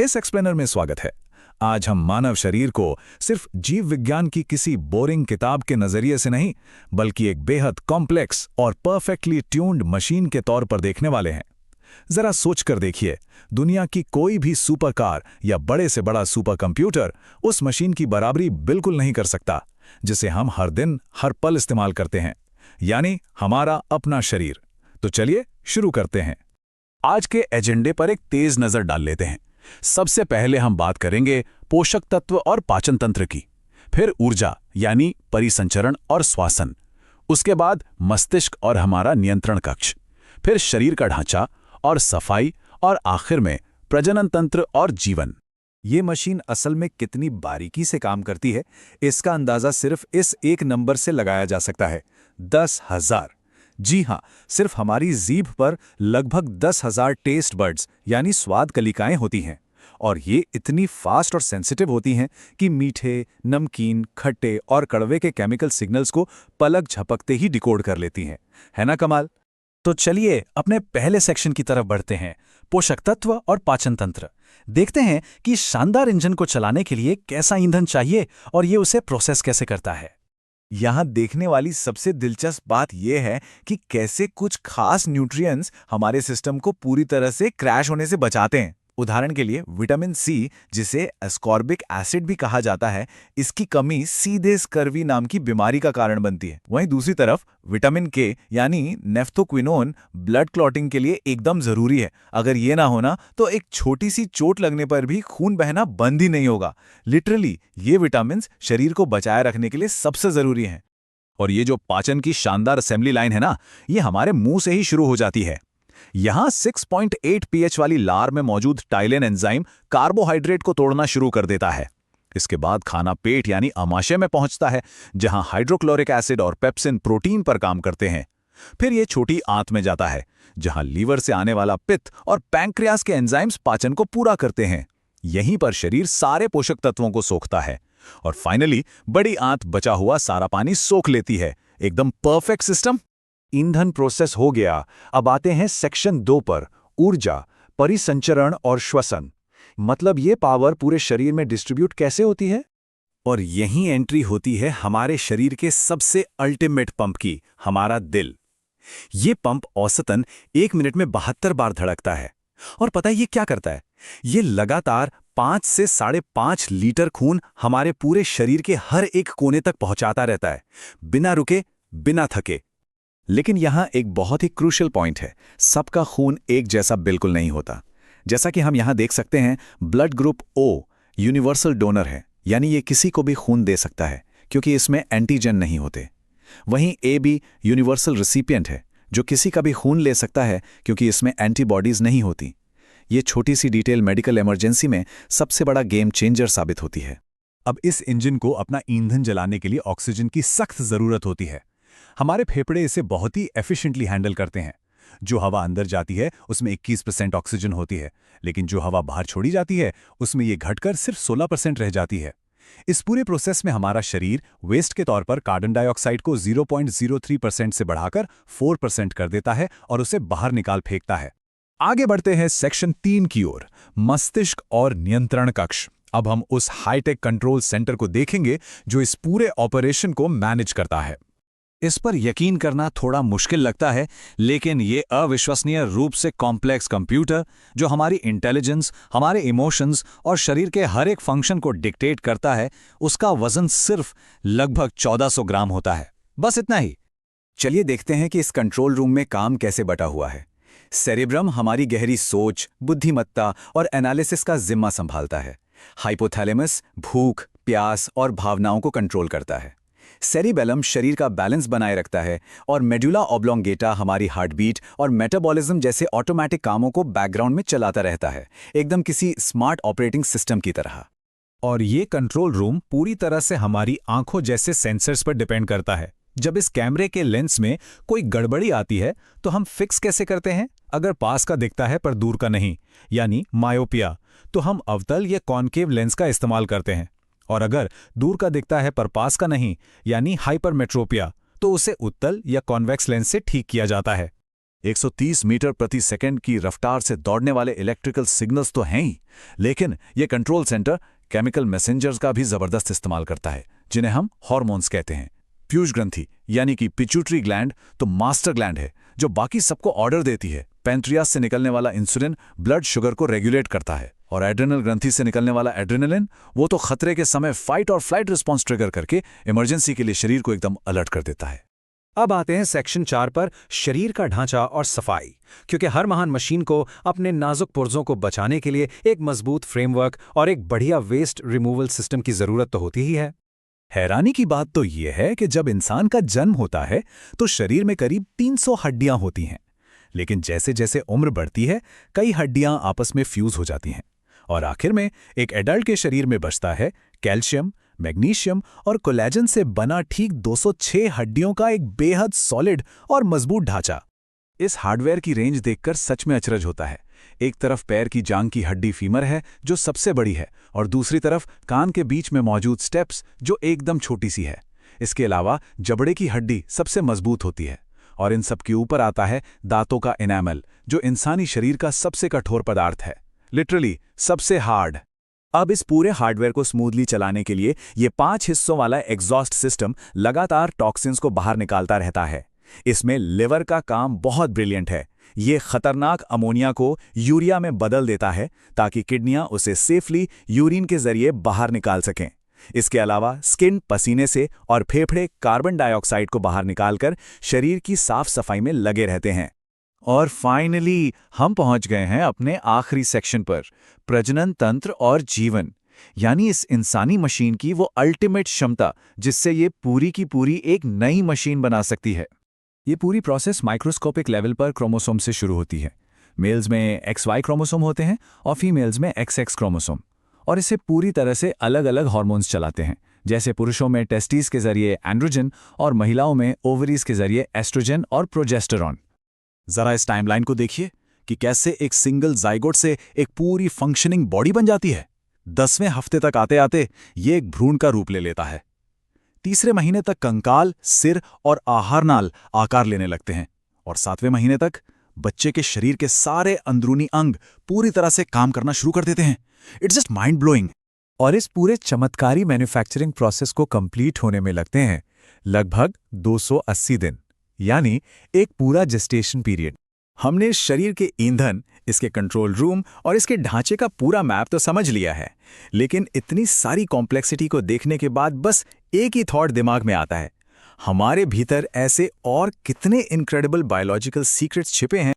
इस एक्सप्लेनर में स्वागत है। आज हम मानव शरीर को सिर्फ जीव विज्ञान की किसी बोरिंग किताब के नजरिए से नहीं, बल्कि एक बेहद कॉम्प्लेक्स और परफेक्टली ट्यून्ड मशीन के तौर पर देखने वाले हैं। जरा सोचकर देखिए, दुनिया की कोई भी सुपर कार या बड़े से बड़ा सुपर कंप्यूटर उस मशीन की बराबरी बिल्कुल नहीं कर सकता, जिसे हम हर दिन हर पल इस्तेमाल करते हैं, यानी हमारा अपना शरीर। तो चलिए शुरू करते हैं। आज के एजेंडे पर एक तेज नजर डाल लेते हैं। सबसे पहले हम बात करेंगे पोषक तत्व और पाचन तंत्र की, फिर ऊर्जा यानी परिसंचरण और श्वसन, उसके बाद मस्तिष्क और हमारा नियंत्रण कक्ष, फिर शरीर का ढांचा और सफाई, और आखिर में प्रजनन तंत्र और जीवन। ये मशीन असल में कितनी बारीकी से काम करती है, इसका अंदाजा सिर्फ इस एक नंबर से लगाया जा सकता है, 10,000। जी हाँ, सिर्फ हमारी जीभ पर लगभग 10,000 टेस्ट बर्ड्स यानी स्वाद कलिकाएं होती हैं, और ये इतनी फास्ट और सेंसिटिव होती हैं कि मीठे, नमकीन, खट्टे और कड़वे के केमिकल सिग्नल्स को पलक झपकते ही डिकोड कर लेती हैं। है ना कमाल? तो चलिए अपने पहले सेक्शन की तरफ बढ़ते हैं, पोषक तत्व और पाचन तंत्र। देखते हैं कि शानदार इंजन को चलाने के लिए कैसा ईंधन चाहिए और ये उसे प्रोसेस कैसे करता है। यहाँ देखने वाली सबसे दिलचस्प बात यह है कि कैसे कुछ खास न्यूट्रिएंट्स हमारे सिस्टम को पूरी तरह से क्रैश होने से बचाते हैं। उदाहरण के लिए विटामिन सी, जिसे एस्कॉर्बिक एसिड भी कहा जाता है, इसकी कमी सीधे स्कर्वी नाम की बीमारी का कारण बनती है। वहीं दूसरी तरफ विटामिन के यानी नेफ्थोक्विनोन ब्लड क्लॉटिंग के लिए एकदम जरूरी है। अगर ये ना होना तो एक छोटी सी चोट लगने पर भी खून बहना बंद ही नहीं होगा। लिटरली ये विटामिन शरीर को बचाए रखने के लिए सबसे जरूरी हैं। और ये जो पाचन की शानदार असेंबली लाइन है ना, ये हमारे मुंह से ही शुरू हो जाती है। यहां 6.8 pH वाली लार में मौजूद टाइलेन एंजाइम कार्बोहाइड्रेट को तोड़ना शुरू कर देता है। इसके बाद खाना पेट यानी आमाशय में पहुंचता है, जहां हाइड्रोक्लोरिक एसिड और पेप्सिन प्रोटीन पर काम करते हैं। फिर ये छोटी आंत में जाता है, जहां लीवर से आने वाला पित्त और पैंक्रियास के एंजाइम्स पाचन को पूरा करते हैं। यहीं पर शरीर सारे पोषक तत्वों को सोखता है और फाइनली बड़ी आंत बचा हुआ सारा पानी सोख लेती है। एकदम परफेक्ट सिस्टम। ईंधन प्रोसेस हो गया। अब आते हैं सेक्शन 2 पर, ऊर्जा, परिसंचरण और श्वसन। मतलब ये पावर पूरे शरीर में डिस्ट्रीब्यूट कैसे होती है? और यहीं एंट्री होती है हमारे शरीर के सबसे अल्टीमेट पंप की, हमारा दिल। ये पंप औसतन 1 मिनट में 72 बार धड़कता है। और पता है ये क्या करता है? ये लगातार 5 से 5.5 लीटर खून हमारे पूरे शरीर के हर एक कोने तक पहुंचाता रहता है, बिना रुके, बिना थके। लेकिन यहाँ एक बहुत ही क्रूशियल पॉइंट है, सबका खून एक जैसा बिल्कुल नहीं होता। जैसा कि हम यहाँ देख सकते हैं, blood group O universal donor है, यानी ये किसी को भी खून दे सकता है क्योंकि इसमें एंटीजन नहीं होते। वहीं ए बी यूनिवर्सल रिसिपिएंट है, जो किसी का भी खून ले सकता है क्योंकि इसमें एंटीबॉडीज नहीं होती। ये छोटी सी डिटेल मेडिकल इमरजेंसी में सबसे बड़ा गेम चेंजर साबित होती है। अब इस इंजन को अपना ईंधन जलाने के लिए ऑक्सीजन की सख्त जरूरत होती है। हमारे फेफड़े इसे बहुत ही एफिशिएंटली हैंडल करते हैं। जो हवा अंदर जाती है उसमें 21% ऑक्सीजन होती है, लेकिन जो हवा बाहर छोड़ी जाती है उसमें ये घटकर सिर्फ 16% रह जाती है। इस पूरे प्रोसेस में हमारा शरीर वेस्ट के तौर पर कार्बन डाइऑक्साइड को 0.03% से बढ़ाकर 4% कर देता है और उसे बाहर निकाल फेंकता है। आगे बढ़ते हैं सेक्शन 3 की ओर, मस्तिष्क और नियंत्रण कक्ष। अब हम उस हाईटेक कंट्रोल सेंटर को देखेंगे जो इस पूरे ऑपरेशन को मैनेज करता है। इस पर यकीन करना थोड़ा मुश्किल लगता है, लेकिन ये अविश्वसनीय रूप से कॉम्प्लेक्स कंप्यूटर जो हमारी इंटेलिजेंस, हमारे इमोशंस और शरीर के हर एक फंक्शन को डिक्टेट करता है, उसका वजन सिर्फ लगभग 1400 ग्राम होता है। बस इतना ही। चलिए देखते हैं कि इस कंट्रोल रूम में काम कैसे बटा हुआ है। सेरेब्रम हमारी गहरी सोच, बुद्धिमत्ता और एनालिसिस का जिम्मा संभालता है। हाइपोथैलेमस भूख, प्यास और भावनाओं को कंट्रोल करता है। सेरिबेलम शरीर का बैलेंस बनाए रखता है और मेडुला ऑब्लोंगेटा हमारी हार्टबीट और मेटाबॉलिज्म जैसे ऑटोमेटिक कामों को बैकग्राउंड में चलाता रहता है, एकदम किसी स्मार्ट ऑपरेटिंग सिस्टम की तरह। और ये कंट्रोल रूम पूरी तरह से हमारी आंखों जैसे सेंसर्स पर डिपेंड करता है। जब इस कैमरे के लेंस में कोई गड़बड़ी आती है तो हम फिक्स कैसे करते हैं? अगर पास का दिखता है पर दूर का नहीं, यानी मायोपिया, तो हम अवतल या कॉनकेव लेंस का इस्तेमाल करते हैं। और अगर दूर का दिखता है पर पास का नहीं, यानी हाइपरमेट्रोपिया, तो उसे उत्तल या कॉन्वेक्स लेंस से ठीक किया जाता है। 130 मीटर प्रति सेकंड की रफ्तार से दौड़ने वाले इलेक्ट्रिकल सिग्नल्स तो हैं ही, लेकिन ये कंट्रोल सेंटर केमिकल मैसेंजर्स का भी जबरदस्त इस्तेमाल करता है, जिन्हें हम हार्मोन्स कहते हैं। पीयूष ग्रंथि यानी कि पिट्यूटरी ग्लैंड तो मास्टर ग्लैंड है, जो बाकी सबको ऑर्डर देती है। पैंक्रियास से निकलने वाला इंसुलिन ब्लड शुगर को रेगुलेट करता है, और एड्रेनल ग्रंथि से निकलने वाला एड्रेनलिन वो तो खतरे के समय फाइट और फ्लाइट रिस्पॉन्स ट्रिगर करके इमरजेंसी के लिए शरीर को एकदम अलर्ट कर देता है। अब आते हैं सेक्शन 4 पर, शरीर का ढांचा और सफाई। क्योंकि हर महान मशीन को अपने नाजुक पुर्जों को बचाने के लिए एक मजबूत फ्रेमवर्क और एक बढ़िया वेस्ट रिमूवल सिस्टम की जरूरत तो होती ही है। हैरानी की बात तो यह है कि जब इंसान का जन्म होता है तो शरीर में करीब 300 हड्डियां होती हैं, लेकिन जैसे जैसे उम्र बढ़ती है कई हड्डियां आपस में फ्यूज हो जाती हैं, और आखिर में एक एडल्ट के शरीर में बचता है कैल्शियम, मैग्नीशियम और कोलेजन से बना ठीक 206 हड्डियों का एक बेहद सॉलिड और मजबूत ढांचा। इस हार्डवेयर की रेंज देखकर सच में अचरज होता है। एक तरफ पैर की जांग की हड्डी फीमर है जो सबसे बड़ी है, और दूसरी तरफ कान के बीच में मौजूद स्टेप्स जो एकदम छोटी सी है। इसके अलावा जबड़े की हड्डी सबसे मजबूत होती है, और इन सब के ऊपर आता है दांतों का एनामल, जो इंसानी शरीर का सबसे कठोर पदार्थ है, लिटरली सबसे हार्ड। अब इस पूरे हार्डवेयर को स्मूथली चलाने के लिए ये 5 हिस्सों वाला एग्जॉस्ट सिस्टम लगातार टॉक्सिन्स को बाहर निकालता रहता है। इसमें लिवर का काम बहुत ब्रिलियंट है। ये खतरनाक अमोनिया को यूरिया में बदल देता है ताकि किडनियां उसे सेफली यूरिन के जरिए बाहर निकाल सकें। इसके अलावा स्किन पसीने से और फेफड़े कार्बन डाइऑक्साइड को बाहर निकालकर शरीर की साफ सफाई में लगे रहते हैं। और फाइनली हम पहुंच गए हैं अपने आखिरी सेक्शन पर, प्रजनन तंत्र और जीवन, यानी इस इंसानी मशीन की वो अल्टीमेट क्षमता जिससे ये पूरी की पूरी एक नई मशीन बना सकती है। ये पूरी प्रोसेस माइक्रोस्कोपिक लेवल पर क्रोमोसोम से शुरू होती है। मेल्स में XY क्रोमोसोम होते हैं और फीमेल्स में XX क्रोमोसोम, और इसे पूरी तरह से अलग अलग हार्मोन्स चलाते हैं, जैसे पुरुषों में टेस्टिस के जरिए एंड्रोजन और महिलाओं में ओवरीज के जरिए एस्ट्रोजन और प्रोजेस्टेरॉन। जरा इस टाइमलाइन को देखिए कि कैसे एक सिंगल जाइगोट से एक पूरी फंक्शनिंग बॉडी बन जाती है। 10वें हफ्ते तक आते आते ये एक भ्रूण का रूप ले लेता है। तीसरे महीने तक कंकाल, सिर और आहारनाल आकार लेने लगते हैं, और 7वें महीने तक बच्चे के शरीर के सारे अंदरूनी अंग पूरी तरह से काम करना शुरू कर देते हैं। It's just mind blowing. और इस पूरे चमत्कारी मैन्युफैक्चरिंग प्रोसेस को कंप्लीट होने में लगते हैं लगभग 280 दिन, यानी एक पूरा जेस्टेशन पीरियड। हमने शरीर के ईंधन, इसके कंट्रोल रूम और इसके ढांचे का पूरा मैप तो समझ लिया है, लेकिन इतनी सारी कॉम्प्लेक्सिटी को देखने के बाद बस एक ही थॉट दिमाग में आता है, हमारे भीतर ऐसे और कितने इनक्रेडिबल बायोलॉजिकल सीक्रेट्स छिपे हैं